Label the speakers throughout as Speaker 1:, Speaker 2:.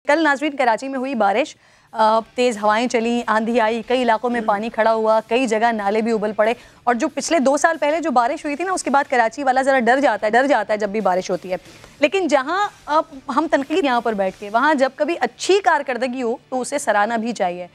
Speaker 1: कल नाज़रीन कराची में हुई बारिश, तेज़ हवाएं चली, आंधी आई, कई इलाकों में पानी खड़ा हुआ, कई जगह नाले भी उबल पड़े। और जो पिछले 2 साल पहले जो बारिश हुई थी ना, उसके बाद कराची वाला ज़रा डर जाता है जब भी बारिश होती है। लेकिन जहाँ अब हम तनकीद यहाँ पर बैठ के, वहाँ जब कभी अच्छी कारकर्दगी हो तो उसे सराहना भी चाहिए।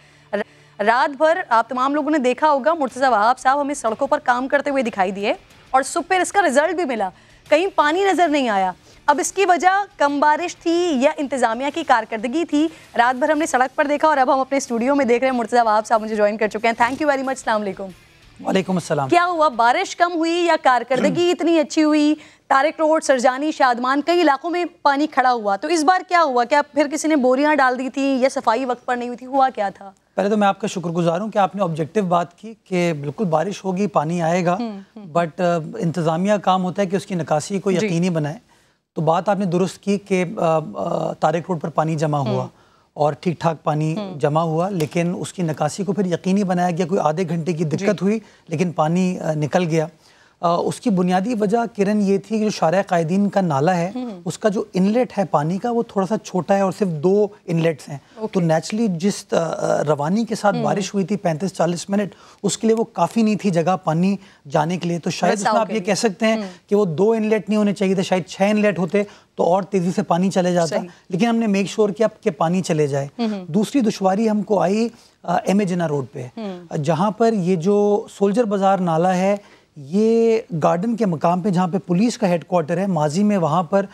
Speaker 1: रात भर आप तमाम लोगों ने देखा होगा, मुर्तज़ा वहाब साहब हमें सड़कों पर काम करते हुए दिखाई दिए और सुपर इसका रिजल्ट भी मिला, कहीं पानी नज़र नहीं आया। अब इसकी वजह कम बारिश थी या इंतज़ामिया की कारकर्दगी थी? रात भर हमने सड़क पर देखा और अब हम अपने स्टूडियो में देख रहे हैं। मुर्तज़ा वहाब साहब मुझे ज्वाइन कर चुके हैं। Thank you very much. अस्सलाम वालेकुम।
Speaker 2: वालेकुम अस्सलाम।
Speaker 1: क्या हुआ, बारिश कम हुई या कारकर्दगी इतनी अच्छी हुई? तारिक रोड, सरजानी, शादमान, कई इलाकों में पानी खड़ा हुआ, तो इस बार क्या हुआ? क्या फिर किसी ने बोरियां डाल दी थी या सफाई वक्त पर नहीं हुई थी? हुआ क्या था?
Speaker 2: पहले तो मैं आपका शुक्रगुजार हूँ कि आपने ऑब्जेक्टिव बात की कि बिल्कुल बारिश होगी, पानी आएगा, बट इंतज़ामिया काम होता है कि उसकी निकासी को यकीनी बनाए। तो बात आपने दुरुस्त की कि तारिक रोड पर पानी जमा हुआ और ठीक ठाक पानी जमा हुआ, लेकिन उसकी निकासी को फिर यकीनी बनाया गया। कोई आधे घंटे की दिक्कत हुई लेकिन पानी निकल गया। उसकी बुनियादी वजह किरण ये थी कि जो शारा कायदीन का नाला है उसका जो इनलेट है पानी का वो थोड़ा सा छोटा है और सिर्फ 2 इनलेट्स हैं। तो नेचुरली जिस रवानी के साथ बारिश हुई थी 35-40 मिनट, उसके लिए वो काफ़ी नहीं थी जगह पानी जाने के लिए। तो शायद उसमें आप ये कह सकते हैं कि वो 2 इनलेट नहीं होने चाहिए थे, शायद 6 इनलेट होते तो और तेज़ी से पानी चले जाता। लेकिन हमने मेक श्योर किया कि पानी चले जाए। दूसरी दुश्वारी हमको आई MA जिन्ना रोड पे, जहाँ पर ये जो सोल्जर बाज़ार नाला है, ये गार्डन के मकाम पे जहाँ पे पुलिस का हेडक्वार्टर है, माजी में वहाँ पर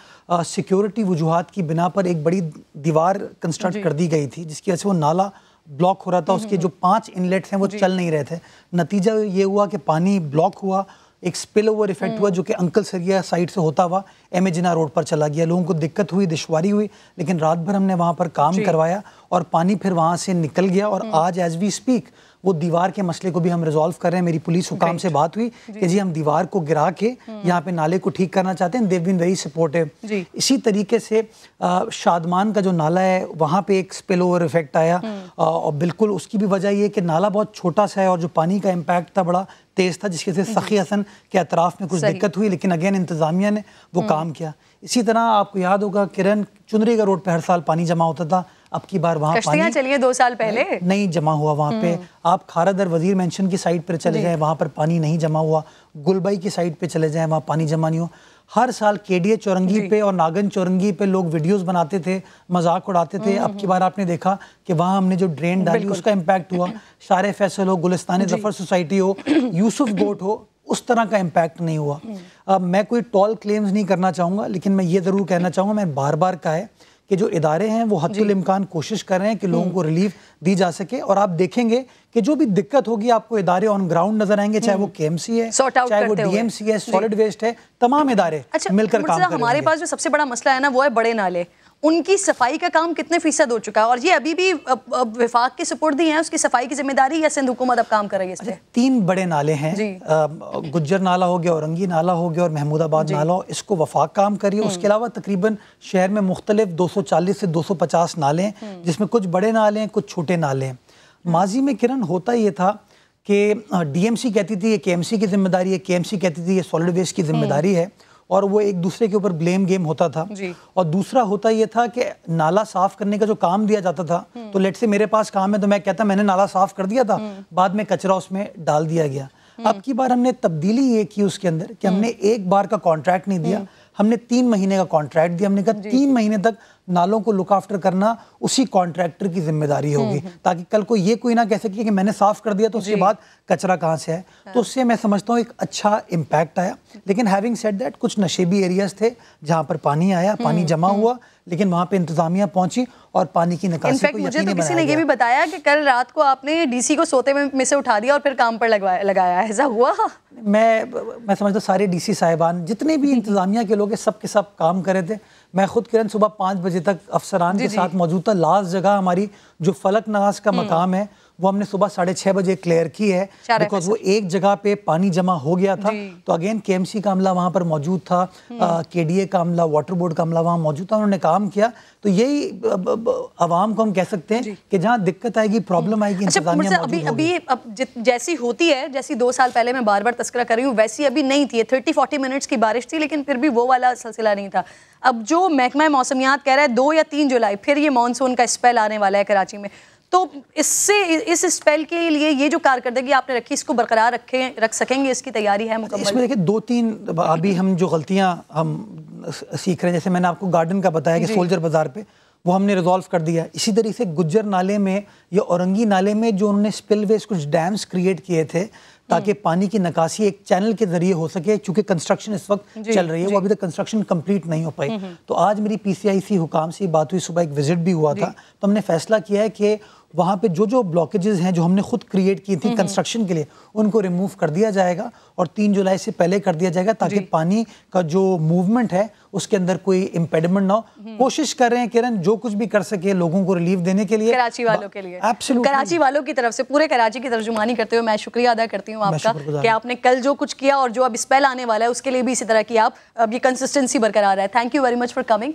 Speaker 2: सिक्योरिटी वजूहात की बिना पर एक बड़ी दीवार कंस्ट्रक्ट कर दी गई थी, जिसकी वजह से वो नाला ब्लॉक हो रहा था। उसके जो 5 इनलेट्स हैं वो चल नहीं रहे थे। नतीजा ये हुआ कि पानी ब्लॉक हुआ, एक स्पिल ओवर इफेक्ट हुआ जो कि अंकल सरिया साइड से होता हुआ MA जिन्ना रोड पर चला गया। लोगों को दिक्कत हुई, दुश्वारी हुई, लेकिन रात भर हमने वहाँ पर काम करवाया और पानी फिर वहाँ से निकल गया। और आज एज वी स्पीक वो दीवार के मसले को भी हम रिजॉल्व कर रहे हैं। मेरी पुलिस हुकाम से बात हुई कि जी हम दीवार को गिरा के यहाँ पे नाले को ठीक करना चाहते हैं। They've been very supportive. इसी तरीके से शादमान का जो नाला है वहाँ पे एक स्पिल ओवर इफेक्ट आया और बिल्कुल उसकी भी वजह ये कि नाला बहुत छोटा सा है और जो पानी का इम्पैक्ट था बड़ा तेज़ था, जिसकी वजह से सखी हसन के अतराफ में कुछ दिक्कत हुई, लेकिन अगेन इंतज़ामिया ने वो काम किया। इसी तरह आपको याद होगा किरण, चुनरीगढ़ रोड पे हर साल पानी जमा होता था, अब की बार वहाँ पानी
Speaker 1: चलिए 2 साल पहले
Speaker 2: नहीं जमा हुआ वहाँ पे। आप खारादर वजीर मेंशन की साइड पर चले जाएं, वहाँ पर पानी नहीं जमा हुआ। गुलबाई की साइड पे चले जाएं, वहाँ पानी जमा नहीं हुआ। हर साल KDA चौरंगी पे और नागन चौरंगी पे लोग वीडियोस बनाते थे, मजाक उड़ाते थे। अब की बार आपने देखा कि वहाँ हमने जो ड्रेन डाली उसका इम्पैक्ट हुआ। शारे फैसल हो, गुलिस्तान जफर सोसाइटी हो, यूसुफ गोट हो, उस तरह का इम्पैक्ट नहीं हुआ। मैं कोई टॉल क्लेम्स नहीं करना चाहूँगा, लेकिन मैं ये ज़रूर कहना चाहूँगा, मैं बार बार कहा है कि जो इदारे हैं वो हद्दुल इम्कान कोशिश कर रहे हैं कि लोगों को रिलीफ दी जा सके। और आप देखेंगे कि जो भी दिक्कत होगी आपको इदारे ऑन ग्राउंड नजर आएंगे, चाहे वो KMC है, चाहे वो DMC है, सॉलिड वेस्ट है, तमाम इदारे मिलकर काम कर रहे हैं।
Speaker 1: हमारे पास जो सबसे बड़ा मसला है ना वो है बड़े नाले। उनकी सफाई का काम कितने फीसद हो चुका है और ये अभी भी विफाक की सुपुर्दी है, उसकी सफाई की जिम्मेदारी या सिंध हुकूमत अब काम कर रही है इस पे?
Speaker 2: 3 बड़े नाले हैं, गुज्जर नाला हो गया, औरंगी नाला हो गया और महमूदाबाद नाला हो, इसको वफाक काम कर रही है। उसके अलावा तकरीबन शहर में मुख्तलिफ 240 से 250 नाले हैं, जिसमें कुछ बड़े नाले हैं, कुछ छोटे नाले हैं। माजी में किरण होता ये था कि DMC कहती थी ये KMC की जिम्मेदारी है, KMC कहती थी ये सॉलिड वेस्ट की जिम्मेदारी है, और वो एक दूसरे के ऊपर ब्लेम गेम होता था। और दूसरा होता ये था कि नाला साफ करने का जो काम दिया जाता था, तो लेट से मेरे पास काम है तो मैं कहता मैंने नाला साफ कर दिया था, बाद में कचरा उसमें डाल दिया गया। अब की बार हमने तब्दीली ये की उसके अंदर कि हमने एक बार का कॉन्ट्रैक्ट नहीं दिया, हमने 3 महीने का कॉन्ट्रैक्ट दिया। हमने कहा 3 महीने तक नालों को लुक आफ्टर करना उसी कॉन्ट्रैक्टर की जिम्मेदारी होगी, ताकि कल को ये कोई ना कह सके कि मैंने साफ कर दिया तो उसके बाद कचरा कहाँ से है। तो उससे मैं समझता हूँ एक अच्छा इम्पैक्ट आया। लेकिन हैविंग सेड दैट, कुछ नशेबी एरियाज थे जहाँ पर पानी आया, पानी जमा हुआ, लेकिन वहाँ पे इंतजामिया पहुंची और पानी की निकासी को
Speaker 1: मुझे तो किसी ने ये भी बताया कि कल रात को आपने DC को सोते में से उठा दिया और फिर काम पर लगाया, ऐसा हुआ?
Speaker 2: मैं समझता सारे DC साहिबान जितने भी इंतजामिया के लोग सब के सब काम कर रहे थे। मैं खुद किरण सुबह 5 बजे तक अफसरान के साथ मौजूद था। लास्ट जगह हमारी जो फलक नगाज का मकाम है वो हमने सुबह 6:30 बजे क्लियर की है, बिकॉज वो एक जगह पे पानी जमा हो गया था। तो अगेन KMC का अमला वहाँ पर मौजूद था, KDA का अमला, वाटर बोर्ड का अमला वहाँ मौजूद था, उन्होंने काम किया। तो यही आवाम को हम कह सकते हैं कि जहाँ दिक्कत आएगी, प्रॉब्लम आएगी, इंतजामिया मौजूद होगी।
Speaker 1: अभी जैसी होती है, जैसी 2 साल पहले मैं बार बार तस्करा कर रही हूँ, वैसी अभी नहीं थी। 30-40 मिनट्स की बारिश थी, लेकिन फिर भी वो वाला सिलसिला नहीं था। अब जो महकमा मौसमियात कह रहा है 2 या 3 जुलाई फिर ये मानसून का स्पेल आने वाला है कराची में, तो इससे इस स्पेल के लिए ये जो कारकर्दगी आपने रखी, इसको बरकरार रख सकेंगे, इसकी तैयारी है मुकम्मल?
Speaker 2: इसमें देखिए 2-3 अभी हम जो गलतियां हम सीख रहे हैं, जैसे मैंने आपको गार्डन का बताया कि सोल्जर बाजार पे वो हमने रिजॉल्व कर दिया। इसी तरीके से गुज्जर नाले में या औरंगी नाले में जो उन्होंने स्पिलवेज कुछ डैम्स क्रिएट किए थे ताकि पानी की निकासी एक चैनल के जरिए हो सके, चूंकि कंस्ट्रक्शन इस वक्त चल रही है, वो अभी तक कंस्ट्रक्शन कंप्लीट नहीं हो पाई। तो आज मेरी PCIC हुकाम से बात हुई, सुबह एक विजिट भी हुआ था, तो हमने फैसला किया है कि वहाँ पे जो ब्लॉकेजेस हैं जो हमने खुद क्रिएट की थी कंस्ट्रक्शन के लिए, उनको रिमूव कर दिया जाएगा और 3 जुलाई से पहले कर दिया जाएगा, ताकि पानी का जो मूवमेंट है उसके अंदर कोई इम्पेडिमेंट ना हो। कोशिश कर रहे हैं किरण जो कुछ भी कर सके लोगों को रिलीफ देने के लिए,
Speaker 1: कराची वालों के लिए।
Speaker 2: एब्सोल्युटली
Speaker 1: कराची वालों की तरफ से, पूरे कराची की तर्जुमानी करते हुए मैं शुक्रिया अदा करती हूँ आपका कि आपने कल जो कुछ किया और जो अब स्पेल आने वाला है उसके लिए भी इसी तरह की आप अब ये कंसिस्टेंसी बरकरार है। Thank you very much for coming.